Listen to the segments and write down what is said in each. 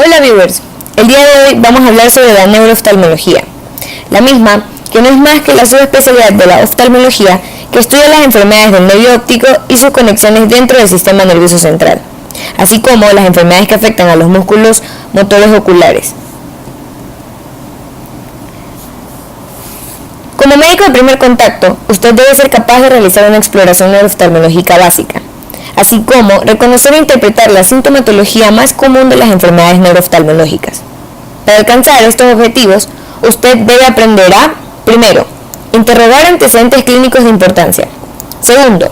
Hola viewers, el día de hoy vamos a hablar sobre la neurooftalmología, la misma que no es más que la subespecialidad de la oftalmología que estudia las enfermedades del nervio óptico y sus conexiones dentro del sistema nervioso central, así como las enfermedades que afectan a los músculos motores oculares. Como médico de primer contacto, usted debe ser capaz de realizar una exploración neurooftalmológica básica, así como reconocer e interpretar la sintomatología más común de las enfermedades neurooftalmológicas. Para alcanzar estos objetivos, usted debe aprender a, primero, interrogar antecedentes clínicos de importancia. Segundo,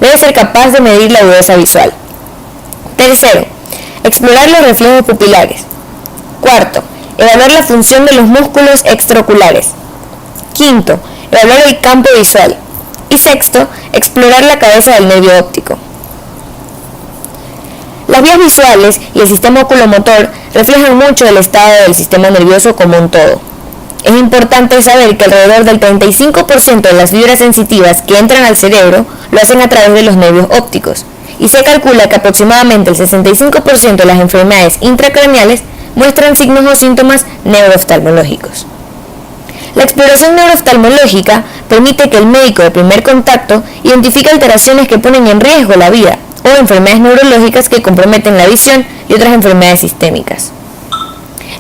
debe ser capaz de medir la agudeza visual. Tercero, explorar los reflejos pupilares. Cuarto, evaluar la función de los músculos extraoculares. Quinto, evaluar el campo visual. Y sexto, explorar la cabeza del nervio óptico. Las vías visuales y el sistema oculomotor reflejan mucho el estado del sistema nervioso como un todo. Es importante saber que alrededor del 35% de las fibras sensitivas que entran al cerebro lo hacen a través de los nervios ópticos, y se calcula que aproximadamente el 65% de las enfermedades intracraneales muestran signos o síntomas neurooftalmológicos. La exploración neurooftalmológica permite que el médico de primer contacto identifique alteraciones que ponen en riesgo la vida o enfermedades neurológicas que comprometen la visión y otras enfermedades sistémicas.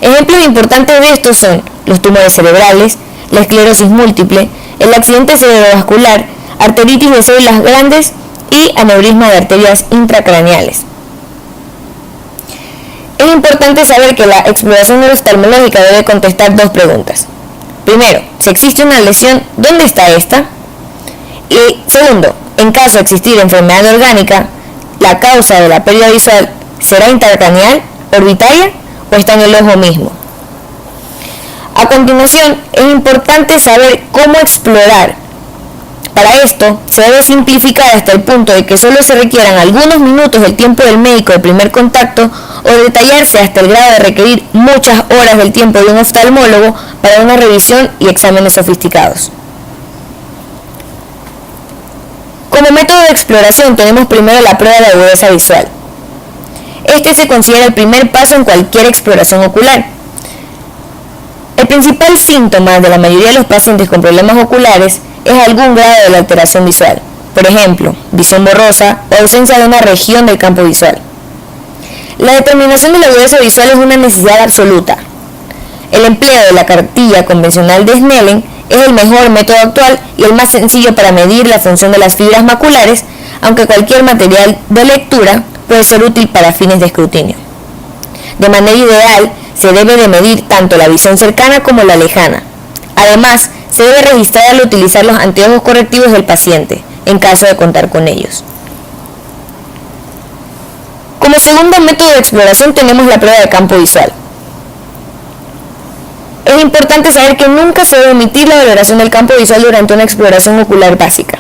Ejemplos importantes de estos son los tumores cerebrales, la esclerosis múltiple, el accidente cerebrovascular, arteritis de células grandes y aneurisma de arterias intracraneales. Es importante saber que la exploración neurooftalmológica debe contestar dos preguntas. Primero, si existe una lesión, ¿dónde está esta? Y segundo, en caso de existir enfermedad orgánica, ¿la causa de la pérdida visual será intracraneal, orbitaria o está en el ojo mismo? A continuación, es importante saber cómo explorar. Para esto, se debe simplificar hasta el punto de que solo se requieran algunos minutos del tiempo del médico de primer contacto o detallarse hasta el grado de requerir muchas horas del tiempo de un oftalmólogo para una revisión y exámenes sofisticados. Como método de exploración tenemos primero la prueba de agudeza visual. Este se considera el primer paso en cualquier exploración ocular. El principal síntoma de la mayoría de los pacientes con problemas oculares es algún grado de la alteración visual, por ejemplo, visión borrosa o ausencia de una región del campo visual. La determinación de la agudeza visual es una necesidad absoluta. El empleo de la cartilla convencional de Snellen es el mejor método actual y el más sencillo para medir la función de las fibras maculares, aunque cualquier material de lectura puede ser útil para fines de escrutinio. De manera ideal, se debe de medir tanto la visión cercana como la lejana. Además, se debe registrar al utilizar los anteojos correctivos del paciente, en caso de contar con ellos. Como segundo método de exploración tenemos la prueba de campo visual. Es importante saber que nunca se debe omitir la valoración del campo visual durante una exploración ocular básica.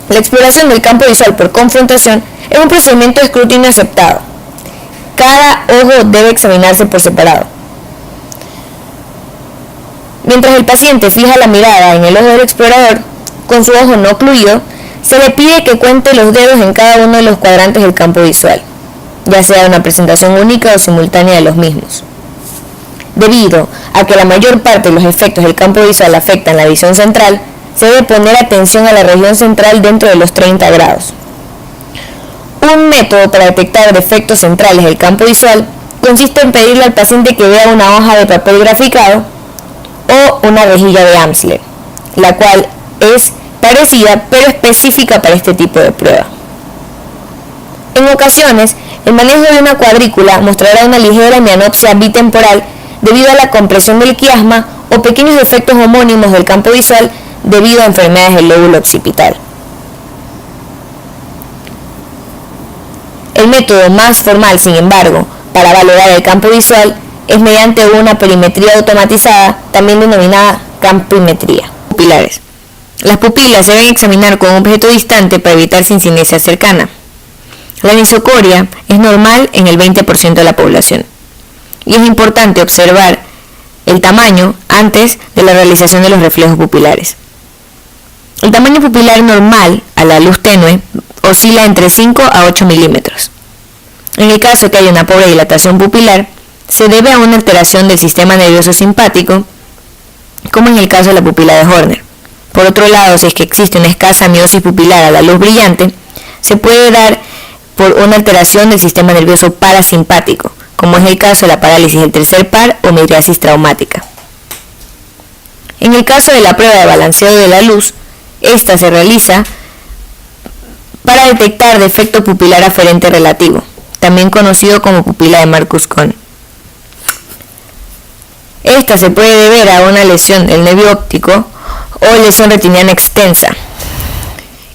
La exploración del campo visual por confrontación es un procedimiento de escrutinio aceptado. Cada ojo debe examinarse por separado. Mientras el paciente fija la mirada en el ojo del explorador, con su ojo no ocluido, se le pide que cuente los dedos en cada uno de los cuadrantes del campo visual, ya sea una presentación única o simultánea de los mismos. Debido a que la mayor parte de los efectos del campo visual afectan la visión central, se debe poner atención a la región central dentro de los 30 grados. Un método para detectar defectos centrales del campo visual consiste en pedirle al paciente que vea una hoja de papel graficado o una rejilla de Amsler, la cual es parecida pero específica para este tipo de prueba. En ocasiones, el manejo de una cuadrícula mostrará una ligera hemianopsia bitemporal debido a la compresión del quiasma o pequeños defectos homónimos del campo visual debido a enfermedades del lóbulo occipital. El método más formal, sin embargo, para valorar el campo visual es mediante una perimetría automatizada, también denominada campimetría. Pupilares. Las pupilas se deben examinar con un objeto distante para evitar sincinesia cercana. La anisocoria es normal en el 20% de la población. Y es importante observar el tamaño antes de la realización de los reflejos pupilares. El tamaño pupilar normal a la luz tenue oscila entre 5 a 8 milímetros. En el caso que haya una pobre dilatación pupilar, se debe a una alteración del sistema nervioso simpático, como en el caso de la pupila de Horner. Por otro lado, si es que existe una escasa miosis pupilar a la luz brillante, se puede dar por una alteración del sistema nervioso parasimpático, como es el caso de la parálisis del tercer par o midriasis traumática. En el caso de la prueba de balanceo de la luz, esta se realiza para detectar defecto pupilar aferente relativo, también conocido como pupila de Marcus-Kohn. Esta se puede deber a una lesión del nervio óptico o lesión retiniana extensa.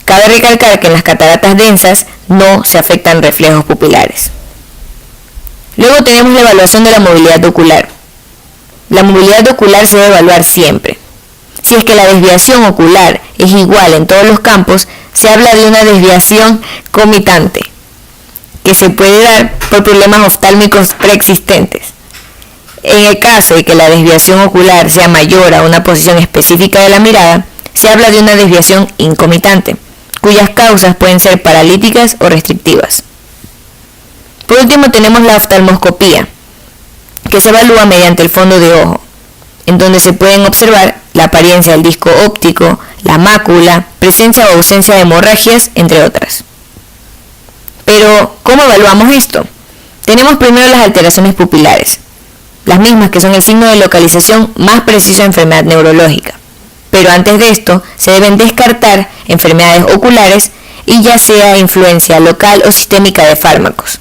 Cabe recalcar que en las cataratas densas no se afectan reflejos pupilares. Luego tenemos la evaluación de la movilidad ocular. La movilidad ocular se debe evaluar siempre. Si es que la desviación ocular es igual en todos los campos, se habla de una desviación comitante, que se puede dar por problemas oftálmicos preexistentes. En el caso de que la desviación ocular sea mayor a una posición específica de la mirada, se habla de una desviación incomitante, cuyas causas pueden ser paralíticas o restrictivas. Por último tenemos la oftalmoscopía, que se evalúa mediante el fondo de ojo, en donde se pueden observar la apariencia del disco óptico, la mácula, presencia o ausencia de hemorragias, entre otras. Pero, ¿cómo evaluamos esto? Tenemos primero las alteraciones pupilares, las mismas que son el signo de localización más preciso de enfermedad neurológica. Pero antes de esto, se deben descartar enfermedades oculares y ya sea influencia local o sistémica de fármacos.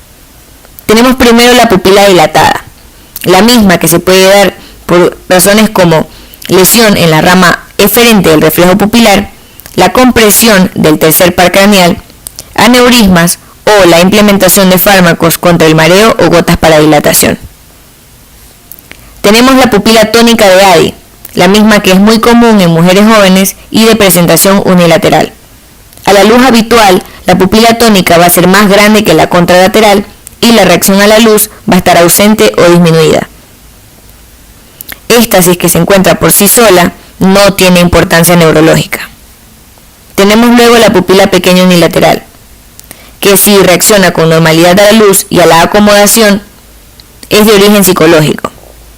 Tenemos primero la pupila dilatada, la misma que se puede dar por razones como lesión en la rama eferente del reflejo pupilar, la compresión del tercer par craneal, aneurismas o la implementación de fármacos contra el mareo o gotas para dilatación. Tenemos la pupila tónica de Addy, la misma que es muy común en mujeres jóvenes y de presentación unilateral. A la luz habitual, la pupila tónica va a ser más grande que la contralateral y la reacción a la luz va a estar ausente o disminuida. Esta, si es que se encuentra por sí sola, no tiene importancia neurológica. Tenemos luego la pupila pequeña unilateral, que si reacciona con normalidad a la luz y a la acomodación, es de origen psicológico.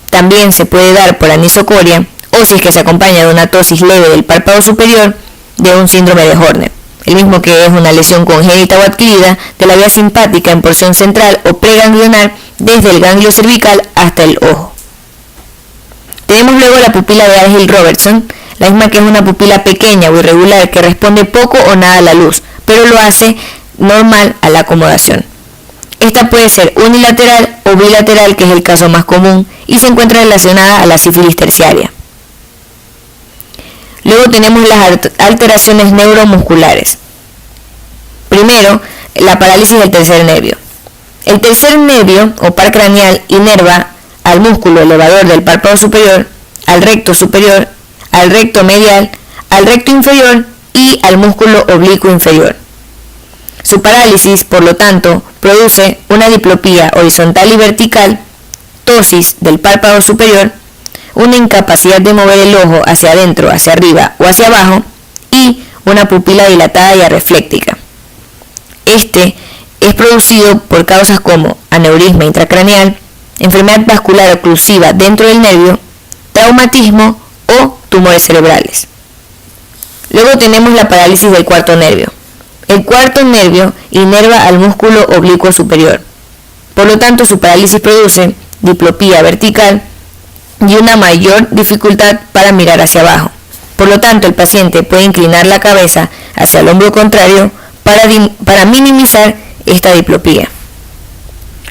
También se puede dar por anisocoria o si es que se acompaña de una ptosis leve del párpado superior, de un síndrome de Horner, el mismo que es una lesión congénita o adquirida de la vía simpática en porción central o preganglionar desde el ganglio cervical hasta el ojo. Tenemos luego la pupila de Argyll-Robertson, la misma que es una pupila pequeña o irregular que responde poco o nada a la luz, pero lo hace normal a la acomodación. Esta puede ser unilateral o bilateral, que es el caso más común, y se encuentra relacionada a la sífilis terciaria. Luego tenemos las alteraciones neuromusculares. Primero, la parálisis del tercer nervio. El tercer nervio o par craneal inerva al músculo elevador del párpado superior, al recto superior, al recto medial, al recto inferior y al músculo oblicuo inferior. Su parálisis, por lo tanto, produce una diplopía horizontal y vertical, ptosis del párpado superior, una incapacidad de mover el ojo hacia adentro, hacia arriba o hacia abajo y una pupila dilatada y arrefléctica. Este es producido por causas como aneurisma intracraneal, enfermedad vascular oclusiva dentro del nervio, traumatismo o tumores cerebrales. Luego tenemos la parálisis del cuarto nervio. El cuarto nervio inerva al músculo oblicuo superior. Por lo tanto, su parálisis produce diplopía vertical y una mayor dificultad para mirar hacia abajo. Por lo tanto, el paciente puede inclinar la cabeza hacia el hombro contrario para minimizar esta diplopía.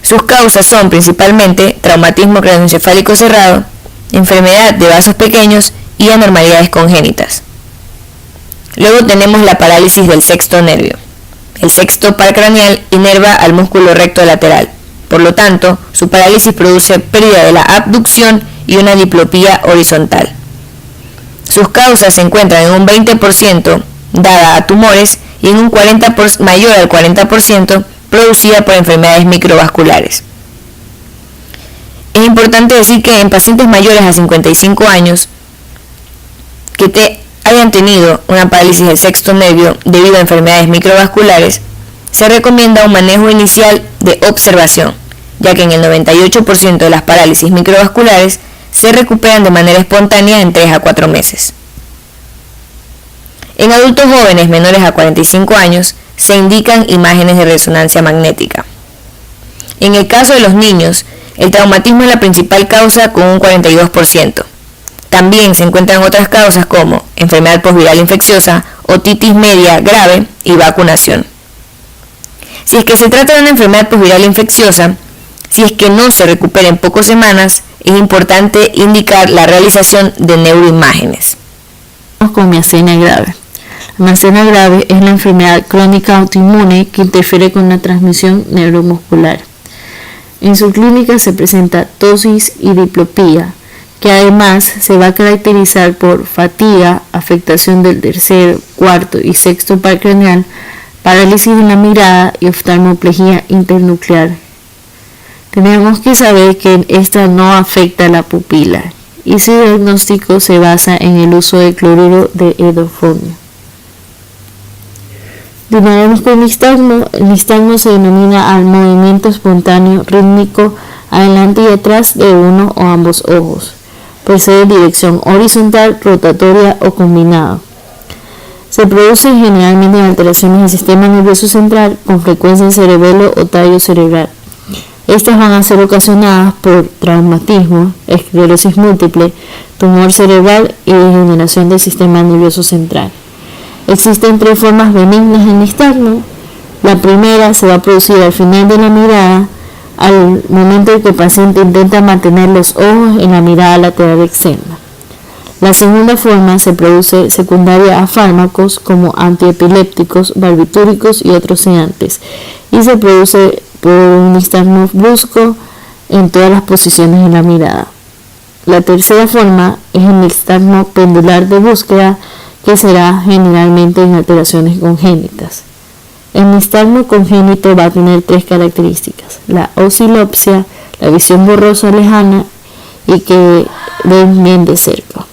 Sus causas son principalmente traumatismo craneoencefálico cerrado, enfermedad de vasos pequeños y anormalidades congénitas. Luego tenemos la parálisis del sexto nervio. El sexto par craneal inerva al músculo recto lateral. Por lo tanto, su parálisis produce pérdida de la abducción y una diplopía horizontal. Sus causas se encuentran en un 20% dada a tumores y en un 40% mayor al 40% producida por enfermedades microvasculares. Es importante decir que en pacientes mayores a 55 años que hayan tenido una parálisis del sexto nervio debido a enfermedades microvasculares, se recomienda un manejo inicial de observación, ya que en el 98% de las parálisis microvasculares se recuperan de manera espontánea en 3 a 4 meses. En adultos jóvenes menores a 45 años se indican imágenes de resonancia magnética. En el caso de los niños, el traumatismo es la principal causa con un 42%. También se encuentran otras causas como enfermedad posviral infecciosa, otitis media grave y vacunación. Si es que se trata de una enfermedad posviral infecciosa, si es que no se recupera en pocas semanas, es importante indicar la realización de neuroimágenes. Con miastenia grave. La miastenia grave es la enfermedad crónica autoinmune que interfiere con la transmisión neuromuscular. En su clínica se presenta tosis y diplopía, que además se va a caracterizar por fatiga, afectación del tercer, cuarto y sexto par craneal, parálisis en la mirada y oftalmoplegia internuclear. Tenemos que saber que esta no afecta a la pupila y su diagnóstico se basa en el uso de cloruro de edofonio. Terminamos con nistagmo. El nistagmo se denomina al movimiento espontáneo rítmico adelante y atrás de uno o ambos ojos. Puede ser en dirección horizontal, rotatoria o combinado. Se produce generalmente en alteraciones del sistema nervioso central con frecuencia en cerebelo o tallo cerebral. Estas van a ser ocasionadas por traumatismo, esclerosis múltiple, tumor cerebral y degeneración del sistema nervioso central. Existen 3 formas benignas del nistagmo. La primera se va a producir al final de la mirada, al momento en que el paciente intenta mantener los ojos en la mirada lateral externa. La segunda forma se produce secundaria a fármacos como antiepilépticos, barbitúricos y otros sedantes, y se produce por un nistagmo brusco en todas las posiciones de la mirada. La tercera forma es el nistagmo pendular de búsqueda, que será generalmente en alteraciones congénitas. El nistagmo congénito va a tener 3 características: la osilopsia, la visión borrosa lejana y que ven bien de cerca.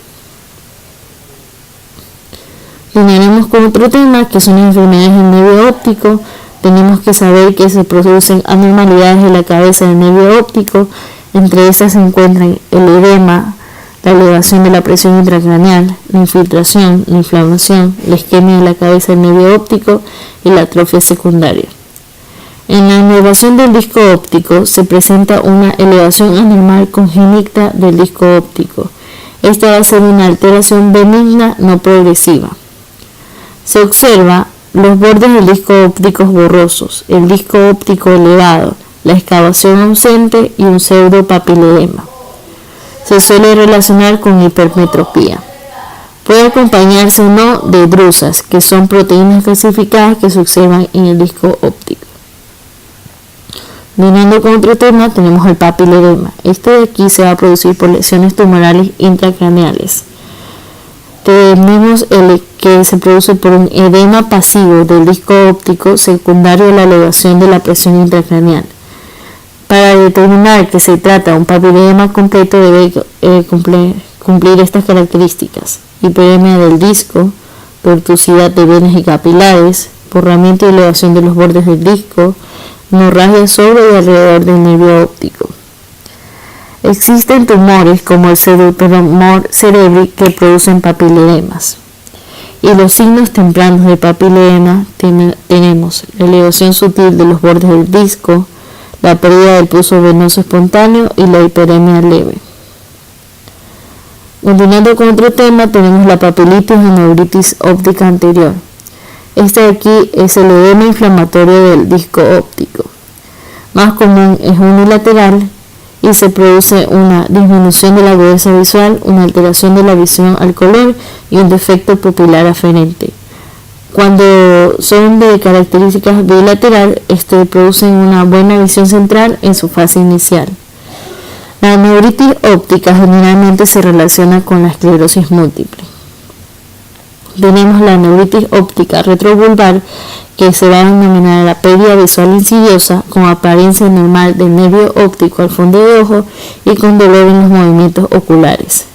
Terminaremos con otro tema que son las enfermedades del nervio óptico. Tenemos que saber que se producen anormalidades de la cabeza del nervio óptico. Entre estas se encuentran el edema, la elevación de la presión intracraneal, la infiltración, la inflamación, la isquemia de la cabeza del nervio óptico y la atrofia secundaria. En la inervación del disco óptico se presenta una elevación anormal congénita del disco óptico. Esta va a ser una alteración benigna no progresiva. Se observa los bordes del disco óptico borrosos, el disco óptico elevado, la excavación ausente y un pseudopapiledema. Se suele relacionar con hipermetropía. Puede acompañarse o no de drusas, que son proteínas calcificadas que se observan en el disco óptico. Viniendo con otro tema, tenemos el papiledema. Este de aquí se va a producir por lesiones tumorales intracraneales. Tenemos el que se produce por un edema pasivo del disco óptico secundario a la elevación de la presión intracraneal. Para determinar que se trata de un papiledema completo debe cumplir estas características: hiperemia del disco, tortuosidad de venas y capilares, borramiento y elevación de los bordes del disco, hemorragia sobre y alrededor del nervio óptico. Existen tumores como el pseudotumor cerebri que producen papiledemas. Y los signos tempranos de papiledema tenemos la elevación sutil de los bordes del disco, la pérdida del pulso venoso espontáneo y la hiperemia leve. Continuando con otro tema, tenemos la papilitis o neuritis óptica anterior. Este de aquí es el edema inflamatorio del disco óptico. Más común es unilateral y se produce una disminución de la agudeza visual, una alteración de la visión al color y un defecto pupilar aferente. Cuando son de características bilateral, producen una buena visión central en su fase inicial. La neuritis óptica generalmente se relaciona con la esclerosis múltiple. Tenemos la neuritis óptica retrovulvar, que se va a denominar la pérdida visual insidiosa con apariencia normal del nervio óptico al fondo de ojo y con dolor en los movimientos oculares.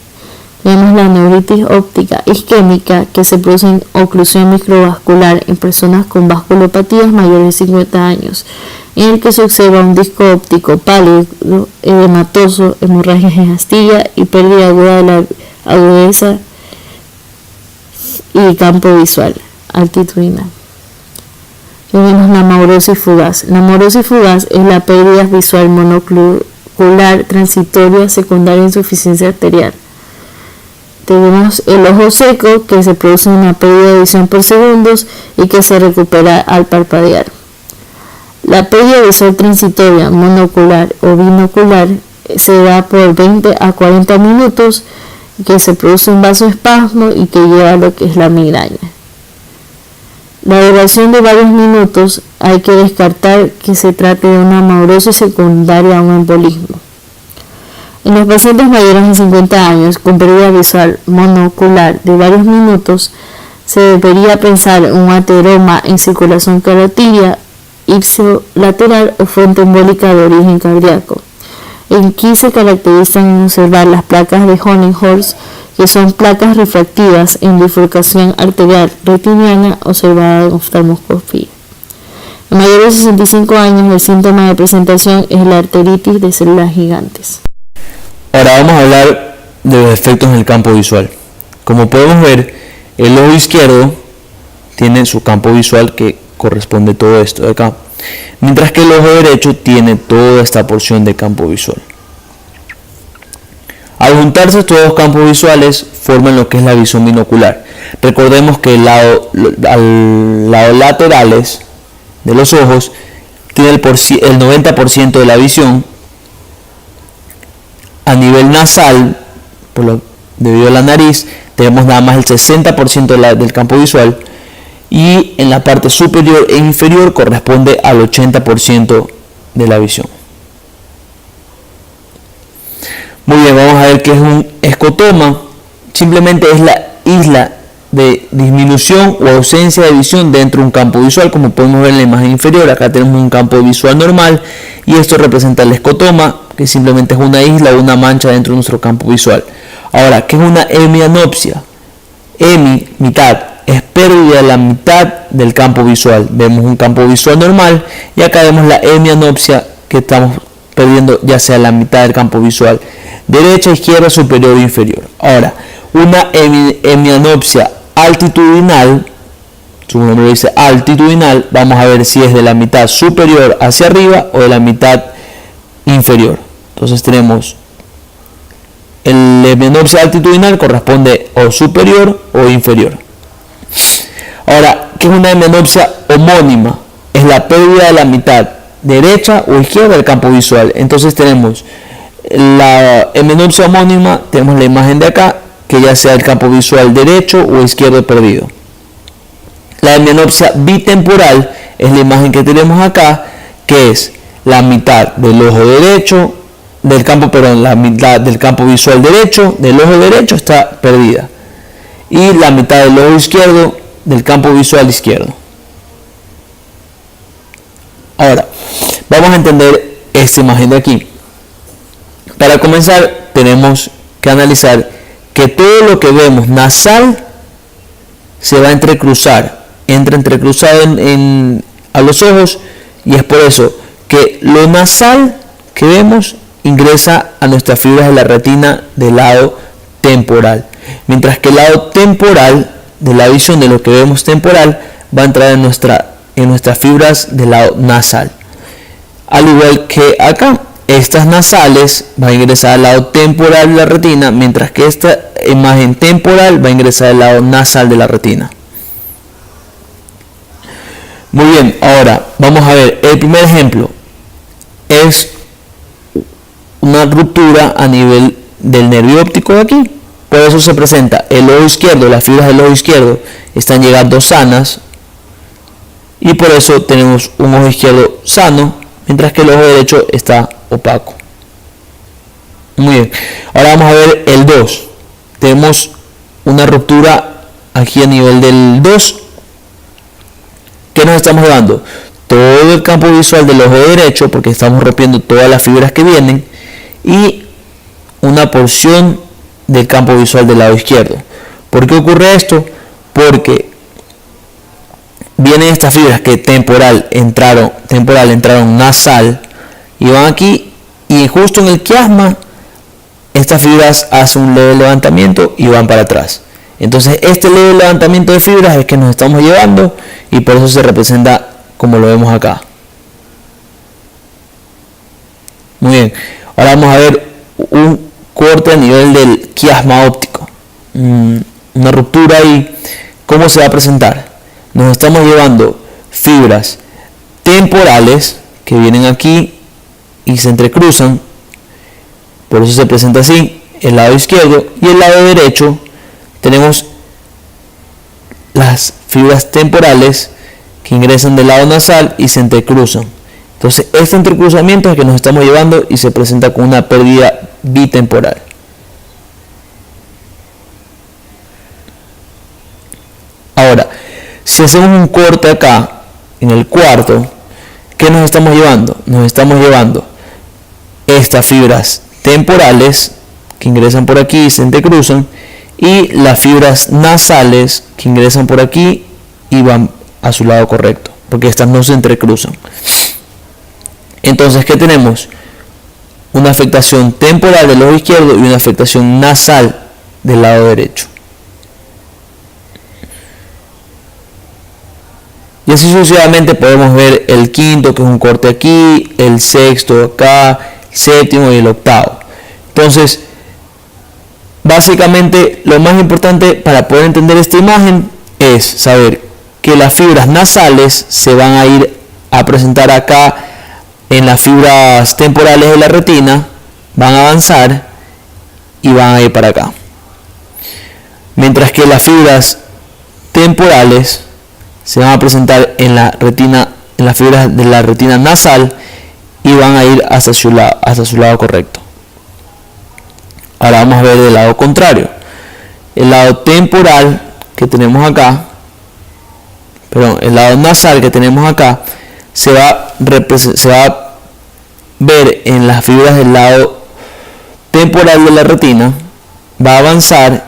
Vemos la neuritis óptica isquémica, que se produce en oclusión microvascular en personas con vasculopatías mayores de 50 años, en el que se observa un disco óptico pálido, edematoso, hemorragias en astilla y pérdida aguda de la agudeza y campo visual altitudinal. Tenemos la maurosis fugaz. La maurosis fugaz es la pérdida visual monocular transitoria secundaria a insuficiencia arterial. Tenemos el ojo seco, que se produce una pérdida de visión por segundos y que se recupera al parpadear. La pérdida visual transitoria monocular o binocular se da por 20 a 40 minutos, que se produce un vasoespasmo y que lleva a lo que es la migraña. La duración de varios minutos hay que descartar que se trate de una maurosis secundaria a un embolismo. En los pacientes mayores de 50 años con pérdida visual monocular de varios minutos, se debería pensar en un ateroma en circulación carotidia, ipsilateral o fuente embólica de origen cardíaco. Aquí se caracterizan en observar las placas de Honninghurst, que son placas refractivas en bifurcación arterial retiniana observada en oftalmoscopía. En mayores de 65 años, el síntoma de presentación es la arteritis de células gigantes. Ahora vamos a hablar de los efectos en el campo visual. Como podemos ver, el ojo izquierdo tiene su campo visual que corresponde a todo esto de acá, mientras que el ojo derecho tiene toda esta porción de campo visual. Al juntarse estos dos campos visuales forman lo que es la visión binocular. Recordemos que al lado laterales de los ojos tiene el 90% de la visión. A nivel nasal, debido a la nariz, tenemos nada más el 60% del campo visual, y en la parte superior e inferior corresponde al 80% de la visión. Muy bien, vamos a ver qué es un escotoma. Simplemente es la isla de disminución o ausencia de visión dentro de un campo visual, como podemos ver en la imagen inferior. Acá tenemos un campo visual normal y esto representa el escotoma, que simplemente es una isla o una mancha dentro de nuestro campo visual. Ahora, ¿qué es una hemianopsia? Hemi, mitad, es pérdida de la mitad del campo visual. Vemos un campo visual normal y acá vemos la hemianopsia, que estamos perdiendo ya sea la mitad del campo visual, derecha, izquierda, superior o inferior. Ahora, una hemianopsia altitudinal, su nombre dice altitudinal, vamos a ver si es de la mitad superior hacia arriba o de la mitad inferior. Entonces tenemos el hemianopsia altitudinal, corresponde o superior o inferior. Ahora, ¿qué es una hemianopsia homónima? Es la pérdida de la mitad derecha o izquierda del campo visual. Entonces tenemos la hemianopsia homónima, tenemos la imagen de acá, que ya sea el campo visual derecho o izquierdo perdido. La hemianopsia bitemporal es la imagen que tenemos acá, que es la mitad del ojo derecho, la mitad del campo visual derecho del ojo derecho está perdida, y la mitad del ojo izquierdo del campo visual izquierdo. Ahora, vamos a entender esta imagen de aquí. Para comenzar, tenemos que analizar que todo lo que vemos nasal se va a entrecruzar, entra entrecruzado a los ojos, y es por eso que lo nasal que vemos ingresa a nuestras fibras de la retina del lado temporal, mientras que el lado temporal de la visión de lo que vemos temporal va a entrar en nuestras fibras del lado nasal. Al igual que acá, estas nasales van a ingresar al lado temporal de la retina, mientras que esta imagen temporal va a ingresar al lado nasal de la retina. Muy bien, ahora vamos a ver, el primer ejemplo es una ruptura a nivel del nervio óptico de aquí. Por eso se presenta el ojo izquierdo, las fibras del ojo izquierdo están llegando sanas, y por eso tenemos un ojo izquierdo sano, mientras que el ojo derecho está opaco. Muy bien, ahora vamos a ver el 2. Tenemos una ruptura aquí a nivel del 2. ¿Qué nos estamos dando? Todo el campo visual del ojo derecho, porque estamos rompiendo todas las fibras que vienen, y una porción del campo visual del lado izquierdo. ¿Por qué ocurre esto? Porque vienen estas fibras que temporal entraron nasal y van aquí, y justo en el quiasma estas fibras hacen un leve levantamiento y van para atrás. Entonces este leve levantamiento de fibras es que nos estamos llevando, y por eso se representa como lo vemos acá. Muy bien, ahora vamos a ver un corte a nivel del quiasma óptico, una ruptura ahí. ¿Cómo se va a presentar? Nos estamos llevando fibras temporales que vienen aquí y se entrecruzan, por eso se presenta así el lado izquierdo, y el lado derecho tenemos las fibras temporales que ingresan del lado nasal y se entrecruzan. Entonces este entrecruzamiento es el que nos estamos llevando y se presenta con una pérdida bitemporal. Ahora, si hacemos un corte acá en el cuarto, ¿qué nos estamos llevando? Nos estamos llevando estas fibras temporales que ingresan por aquí y se entrecruzan, y las fibras nasales que ingresan por aquí y van a su lado correcto, porque estas no se entrecruzan. Entonces, ¿qué tenemos? Una afectación temporal del ojo izquierdo y una afectación nasal del lado derecho. Y así sucesivamente podemos ver el quinto, que es un corte aquí, el sexto acá, el séptimo y el octavo. Entonces, básicamente lo más importante para poder entender esta imagen es saber que las fibras nasales se van a ir a presentar acá en las fibras temporales de la retina, van a avanzar y van a ir para acá. Mientras que las fibras temporales se van a presentar en la retina, en las fibras de la retina nasal, y van a ir hacia su lado correcto. Ahora vamos a ver el lado contrario. El lado temporal que tenemos acá, el lado nasal que tenemos acá, se va a ver en las fibras del lado temporal de la retina, va a avanzar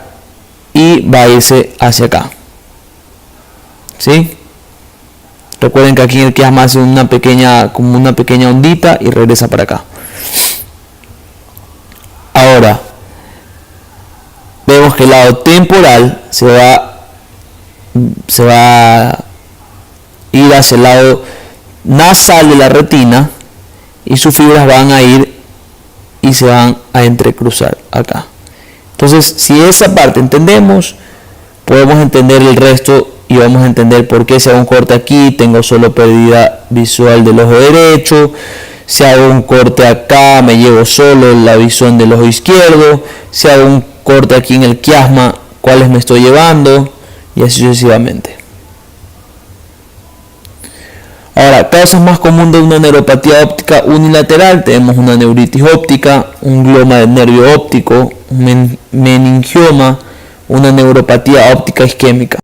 y va a irse hacia acá. ¿Sí? Recuerden que aquí en el quiasma hace como una pequeña ondita y regresa para acá. Ahora vemos que el lado temporal se va a ir hacia el lado nasal de la retina, y sus fibras van a ir y se van a entrecruzar acá. Entonces, si esa parte entendemos, podemos entender el resto, y vamos a entender por qué si hago un corte aquí tengo solo pérdida visual del ojo derecho, si hago un corte acá me llevo solo la visión del ojo izquierdo, si hago un corte aquí en el quiasma cuáles me estoy llevando, y así sucesivamente. Ahora, causas más comunes de una neuropatía óptica unilateral: tenemos una neuritis óptica, un gloma del nervio óptico, un meningioma, una neuropatía óptica isquémica.